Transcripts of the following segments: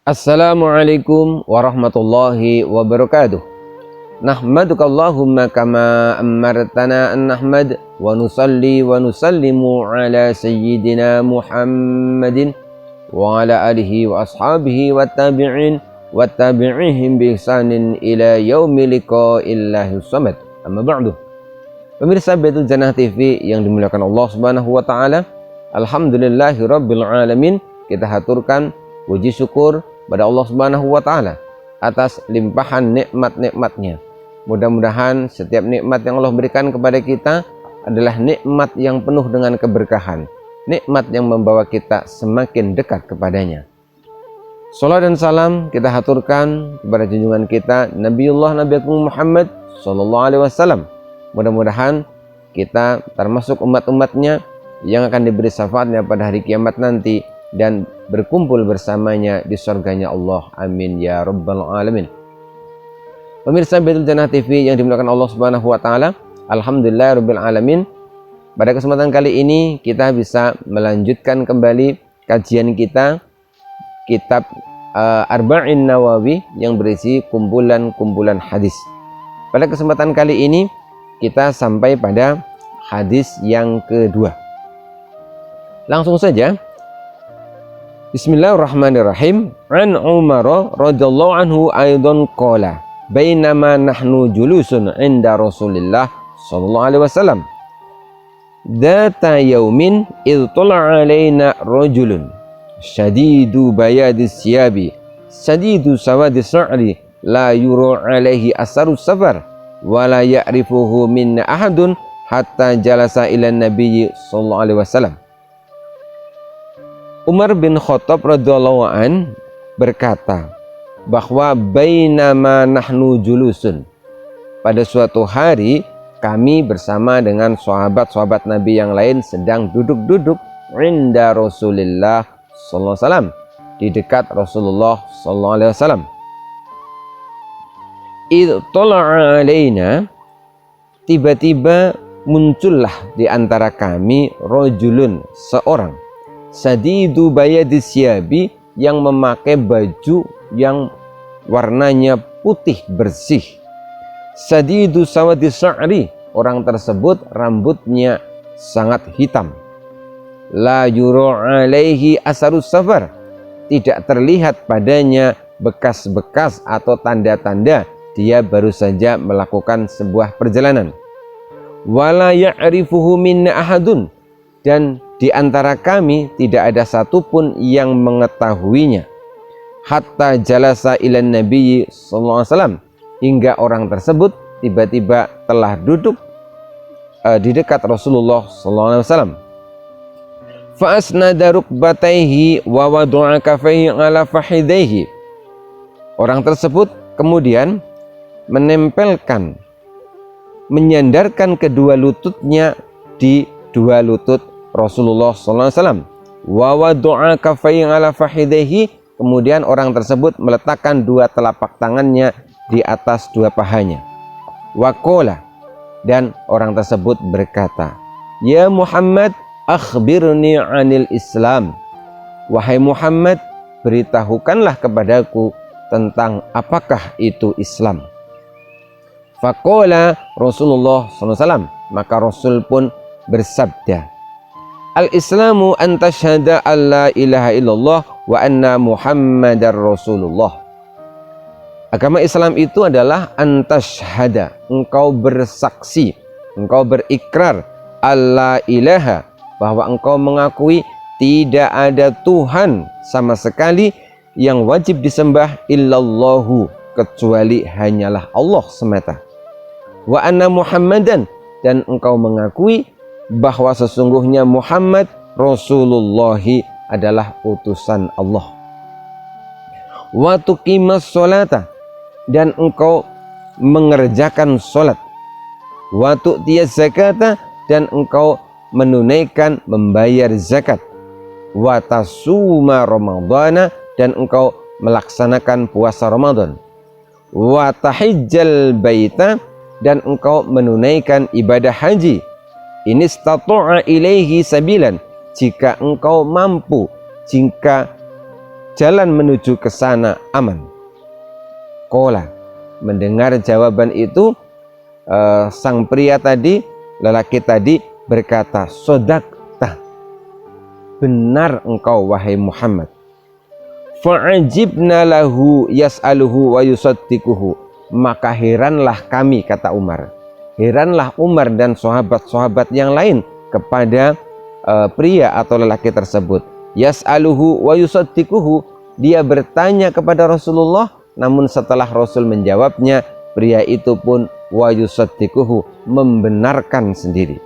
Assalamualaikum warahmatullahi wabarakatuh. Nahmaduka Allahumma kama amartana an nahmad wa nusalli wa nusallimu ala sayyidina Muhammadin wa ala alihi wa ashabihi wa tabi'in wa tabi'ihim bi ihsanin ila yaumi liqa'illahi samad. Amma ba'du. Pemirsa Baitul Jannah TV yang dimuliakan Allah Subhanahu wa taala, alhamdulillahi rabbil alamin. Kita haturkan puji syukur pada Allah Subhanahu wa taala atas limpahan nikmat-nikmatnya. Mudah-mudahan setiap nikmat yang Allah berikan kepada kita adalah nikmat yang penuh dengan keberkahan, nikmat yang membawa kita semakin dekat kepadanya. Salam dan salam kita haturkan kepada junjungan kita Nabiullah Nabi Agung Muhammad sallallahu alaihi wasallam. Mudah-mudahan kita termasuk umat-umatnya yang akan diberi syafaatnya pada hari kiamat nanti dan berkumpul bersamanya di surganya Allah. Amin ya rabbal alamin. Pemirsa Baitul Jannah TV yang dimuliakan Allah Subhanahu wa taala, alhamdulillah rabbil alamin. Pada kesempatan kali ini kita bisa melanjutkan kembali kajian kita kitab Arba'in Nawawi yang berisi kumpulan-kumpulan hadis. Pada kesempatan kali ini kita sampai pada hadis yang kedua. Langsung saja. Bismillahirrahmanirrahim. An Umar radhiyallahu anhu aidan qala bainama nahnu julusun inda Rasulillah sallallahu alaihi wasallam dzata yaumin id tala'a alaina rajulun syadidu bayadis siyabi syadidu sawadis sa'ri la yura alaihi asarus safar wa la ya'rifuhu minna ahadun hatta jalasa ila nabiyyi sallallahu alaihi wasallam. Umar bin Khattab radhiyallahu an berkata bahwa bainama nahnu julusun, pada suatu hari kami bersama dengan sahabat-sahabat Nabi yang lain sedang duduk-duduk inda Rasulillah sallallahu alaihi wasallam, di dekat Rasulullah sallallahu alaihi wasallam. Idh tala'a alaina, tiba-tiba muncullah di antara kami rajulun, seorang sadidu bayadis siyabi, yang memakai baju yang warnanya putih bersih. Sadidu sawadis sa'ri, orang tersebut rambutnya sangat hitam. La yura alaihi asarus safar, tidak terlihat padanya bekas-bekas atau tanda-tanda dia baru saja melakukan sebuah perjalanan. Wala ya'rifuhu minna ahadun, dan di antara kami tidak ada satupun yang mengetahuinya. Hatta jalasa ilan nabiyyi sallallahu alaihi wasallam, hingga orang tersebut tiba-tiba telah duduk di dekat Rasulullah sallallahu alaihi wasallam. Fa asnada rukbatayhi wa wada'a kaffayhi ala fakhidayhi. Orang tersebut kemudian menyandarkan kedua lututnya di dua lutut Rasulullah sallallahu alaihi wasallam. Wa wada'a kaffayhi ala fakhidayhi, kemudian orang tersebut meletakkan dua telapak tangannya di atas dua pahanya. Wa qala, dan orang tersebut berkata, ya Muhammad, akhbirni 'anil Islam. Wahai Muhammad, beritahukanlah kepadaku tentang apakah itu Islam. Faqala Rasulullah sallallahu alaihi wasallam, maka Rasul pun bersabda, Al-Islamu an tashhada an la ilaha illallah wa anna Muhammadar Rasulullah. Agama Islam itu adalah an tashhada, engkau bersaksi, engkau berikrar, alla ilaha, bahwa engkau mengakui tidak ada Tuhan sama sekali yang wajib disembah illallahu, kecuali hanyalah Allah semata. Wa anna Muhammadan, dan engkau mengakui bahwa sesungguhnya Muhammad Rasulullah adalah utusan Allah. Wa tuqimas sholata, dan engkau mengerjakan sholat. Wa tu'tiyaz zakata, dan engkau menunaikan membayar zakat. Wa tasuma ramadhana, dan engkau melaksanakan puasa Ramadan. Wa tahijjal baita, dan engkau menunaikan ibadah haji. Ini istata'a ilaihi sabilan, jika engkau mampu, jika jalan menuju ke sana aman. Qala, mendengar jawaban itu, sang pria tadi, lelaki tadi berkata, sodaqta, benar engkau wahai Muhammad. Fa'ajibna lahu yas'aluhu wa yusaddiquhu, maka heranlah kami, kata Umar, heranlah Umar dan sahabat-sahabat yang lain kepada pria atau lelaki tersebut. Yas'aluhu wa yusaddiquhu, dia bertanya kepada Rasulullah, namun setelah Rasul menjawabnya, pria itu pun wa yusaddiquhu, membenarkan sendiri.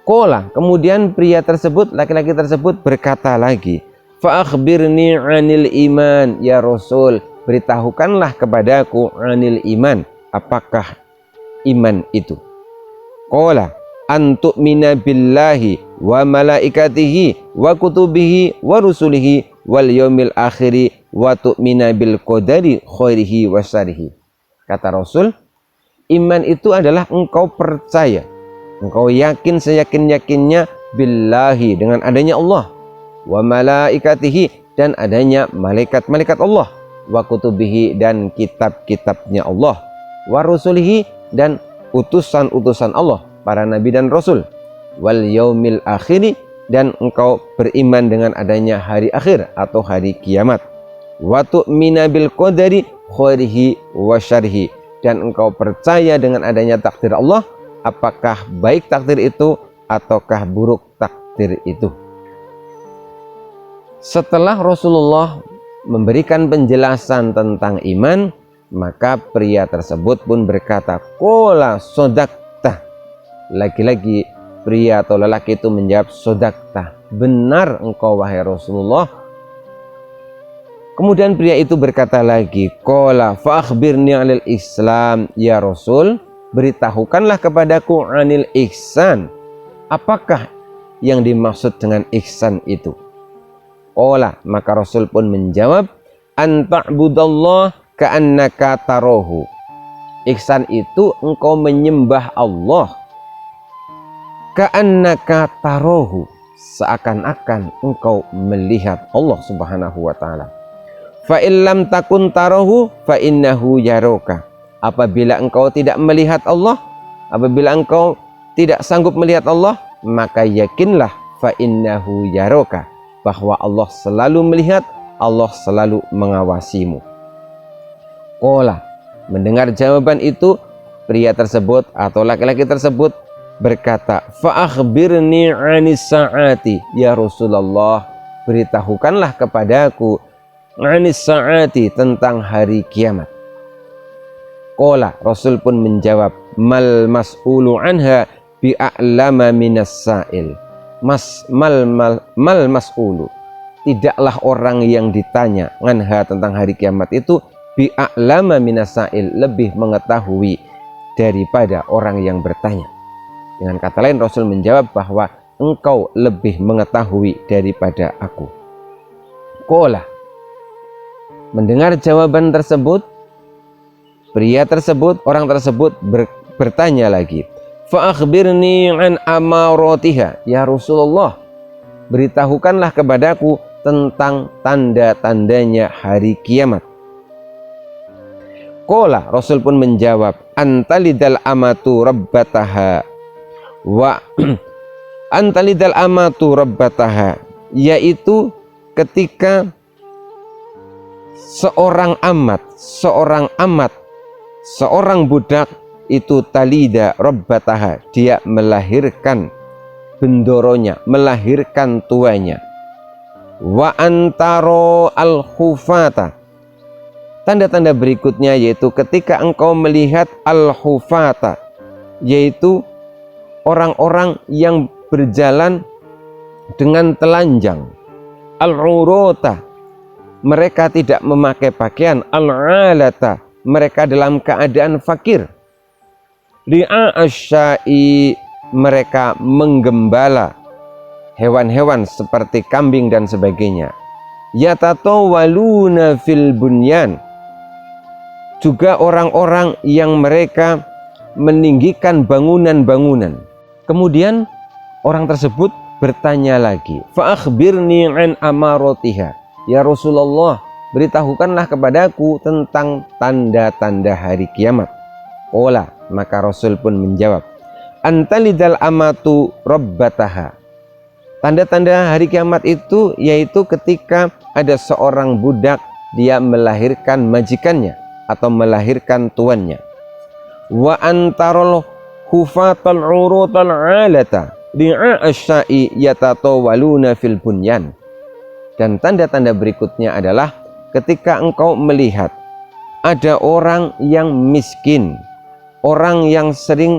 Qala, kemudian pria tersebut, laki-laki tersebut berkata lagi, fa akhbirni 'anil iman ya Rasul, beritahukanlah kepadaku 'anil iman, apakah iman itu? Qala, an tu'mina billahi wa malaikatihi wa kutubihi wa rusulihi wal yaumil akhiri wa tu'mina bil qadari khairihi wa syarrihi. Kata Rasul, iman itu adalah engkau percaya, engkau yakin seyakin-yakinnya billahi, dengan adanya Allah, wa malaikatihi, dan adanya malaikat-malaikat Allah, wa kutubihi, dan kitab-kitabnya Allah, wa rusulihi, dan utusan-utusan Allah, para nabi dan rasul, wal yaumil akhiri, dan engkau beriman dengan adanya hari akhir atau hari kiamat, wa tu'mina bil qadari khairihi wa syarrihi, dan engkau percaya dengan adanya takdir Allah, apakah baik takdir itu ataukah buruk takdir itu. Setelah Rasulullah memberikan penjelasan tentang iman, maka pria tersebut pun berkata, qala sodaqta, lagi-lagi pria atau lelaki itu menjawab, sodaqta, benar engkau wahai Rasulullah. Kemudian pria itu berkata lagi, qala fa akhbirni 'anil Islam ya Rasul, beritahukanlah kepadaku 'anil ihsan, apakah yang dimaksud dengan ihsan itu? Qala, maka Rasul pun menjawab, an ta'budallah ka'annaka tarahu, ihsan itu engkau menyembah Allah ka'annaka tarahu, seakan-akan engkau melihat Allah Subhanahu wa taala. Fa illam takun tarahu fa innahu yaraka, apabila engkau tidak melihat Allah, apabila engkau tidak sanggup melihat Allah, maka yakinlah fa innahu yaraka, bahwa Allah selalu melihat, Allah selalu mengawasimu. Qala, mendengar jawaban itu, pria tersebut atau laki-laki tersebut berkata, fa akhbirni 'anis sa'ati ya Rasulullah, beritahukanlah kepadaku 'anis sa'ati, tentang hari kiamat. Qala, Rasul pun menjawab, mal mas'ulu anha bi'a'lama minas sa'il, mal mas'ulu, tidaklah orang yang ditanya anha, tentang hari kiamat itu, bi'a'lama minas sa'il, lebih mengetahui daripada orang yang bertanya. Dengan kata lain, Rasul menjawab bahwa engkau lebih mengetahui daripada aku. Qala, mendengar jawaban tersebut, pria tersebut, orang tersebut bertanya lagi, fa akhbirni 'an amaratiha ya Rasulullah, beritahukanlah kepadaku tentang tanda-tandanya hari kiamat. Qala, Rasul pun menjawab, antalidal amatu rabbataha wa antalidal amatu rabbataha, yaitu ketika seorang budak itu talida rabbataha, dia melahirkan bendoronya, melahirkan tuanya. Wa antaro al-hufata, tanda-tanda berikutnya yaitu ketika engkau melihat al-hufata, yaitu orang-orang yang berjalan dengan telanjang, al-urata, mereka tidak memakai pakaian, al-alata, mereka dalam keadaan fakir, ri'a'asyai, mereka menggembala hewan-hewan seperti kambing dan sebagainya. Yatatawaluna fil bunyan, juga orang-orang yang mereka meninggikan bangunan-bangunan. Kemudian orang tersebut bertanya lagi, fa akhbirni 'an amaratiha, Ya Rasulullah, beritahukanlah kepadaku tentang tanda-tanda hari kiamat. Qala, maka Rasul pun menjawab, antalidal amatu rabbataha. Tanda-tanda hari kiamat itu yaitu ketika ada seorang budak, dia melahirkan majikannya atau melahirkan tuannya. Wa antarul hufatal urutal alata ri'a asya'i yatatawaluna fil bunyan. Dan tanda-tanda berikutnya adalah ketika engkau melihat ada orang yang miskin, orang yang sering,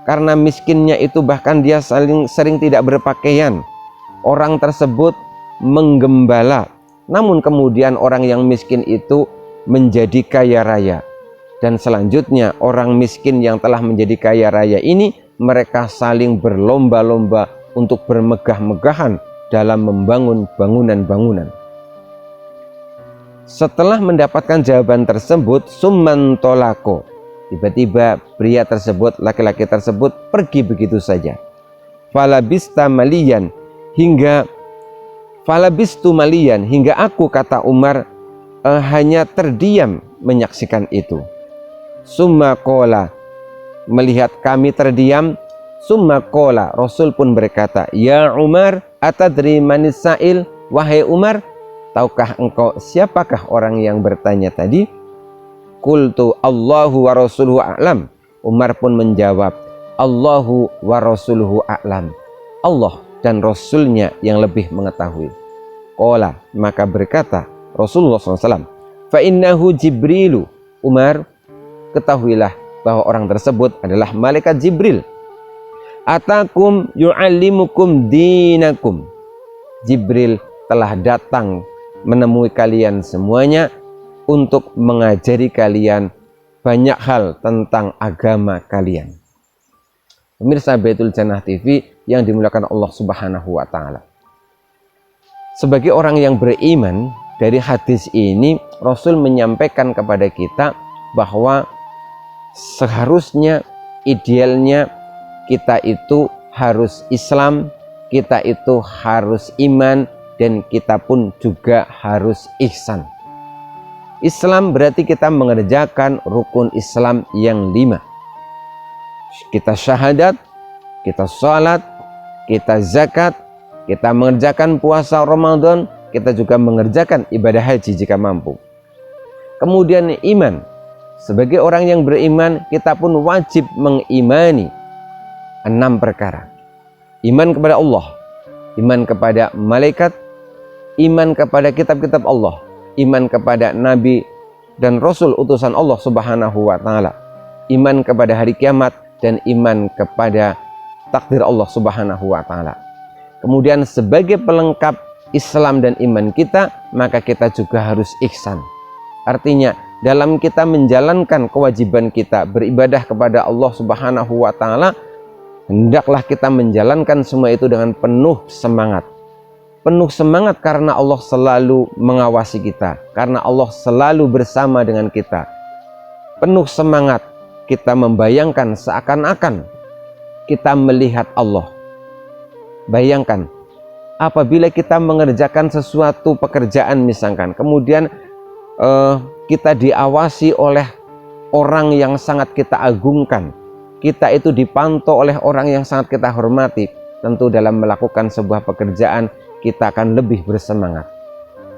karena miskinnya itu bahkan dia sering tidak berpakaian, orang tersebut menggembala, namun kemudian orang yang miskin itu menjadi kaya raya. Dan selanjutnya orang miskin yang telah menjadi kaya raya ini, mereka saling berlomba-lomba untuk bermegah-megahan dalam membangun bangunan-bangunan. Setelah mendapatkan jawaban tersebut, summan tolako, tiba-tiba pria tersebut, laki-laki tersebut pergi begitu saja. Falabista maliyan, hingga falabistu maliyan, hingga aku, kata Umar, hanya terdiam menyaksikan itu. Summa qala, melihat kami terdiam, summa qala, Rasul pun berkata, ya Umar, atadri manis sa'il, wahai Umar, tahukah engkau siapakah orang yang bertanya tadi? Qultu Allahu wa rasuluhu a'lam. Umar pun menjawab, Allahu wa rasuluhu a'lam. Allah dan Rasulnya yang lebih mengetahui. Qala, maka berkata Rasulullah SAW, fa innahu Jibrilu. Umar, ketahuilah bahwa orang tersebut adalah malaikat Jibril. Atakum yu'allimukum dinakum. Jibril telah datang menemui kalian semuanya untuk mengajari kalian banyak hal tentang agama kalian. Pemirsa Baitul Jannah TV yang dimuliakan Allah Subhanahu wa taala. Sebagai orang yang beriman, dari hadis ini Rasul menyampaikan kepada kita bahwa seharusnya, idealnya kita itu harus Islam, kita itu harus iman, dan kita pun juga harus ihsan. Islam berarti kita mengerjakan rukun Islam yang 5. Kita syahadat, kita sholat, kita zakat, kita mengerjakan puasa Ramadan, kita juga mengerjakan ibadah haji jika mampu. Kemudian iman. Sebagai orang yang beriman, kita pun wajib mengimani 6 perkara. Iman kepada Allah, iman kepada malaikat, iman kepada kitab-kitab Allah, iman kepada nabi dan rasul utusan Allah Subhanahu wa taala, iman kepada hari kiamat, dan iman kepada takdir Allah Subhanahu wa taala. Kemudian sebagai pelengkap Islam dan iman kita, maka kita juga harus ihsan. Artinya dalam kita menjalankan kewajiban kita beribadah kepada Allah Subhanahu wa taala, hendaklah kita menjalankan semua itu dengan penuh semangat. Penuh semangat karena Allah selalu mengawasi kita, karena Allah selalu bersama dengan kita. Penuh semangat kita membayangkan seakan-akan kita melihat Allah. Bayangkan, apabila kita mengerjakan sesuatu pekerjaan misalkan, kemudian kita diawasi oleh orang yang sangat kita agungkan, kita itu dipantau oleh orang yang sangat kita hormati, tentu dalam melakukan sebuah pekerjaan kita akan lebih bersemangat.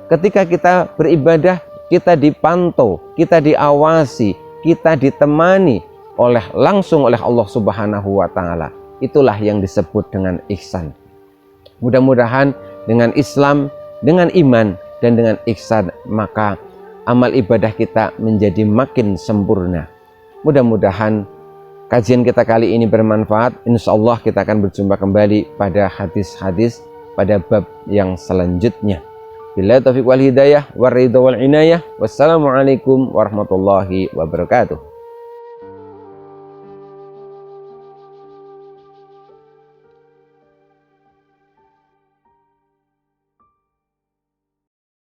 Ketika kita beribadah, kita dipantau, kita diawasi, kita ditemani langsung oleh Allah Subhanahu wa taala. Itulah yang disebut dengan ihsan. Mudah-mudahan dengan Islam, dengan iman, dan dengan ihsan, maka amal ibadah kita menjadi makin sempurna. Mudah-mudahan kajian kita kali ini bermanfaat. Insyaallah kita akan berjumpa kembali pada hadis-hadis pada bab yang selanjutnya. Billahi taufiq wal hidayah, war ridha wal inayah. Wassalamualaikum warahmatullahi wabarakatuh.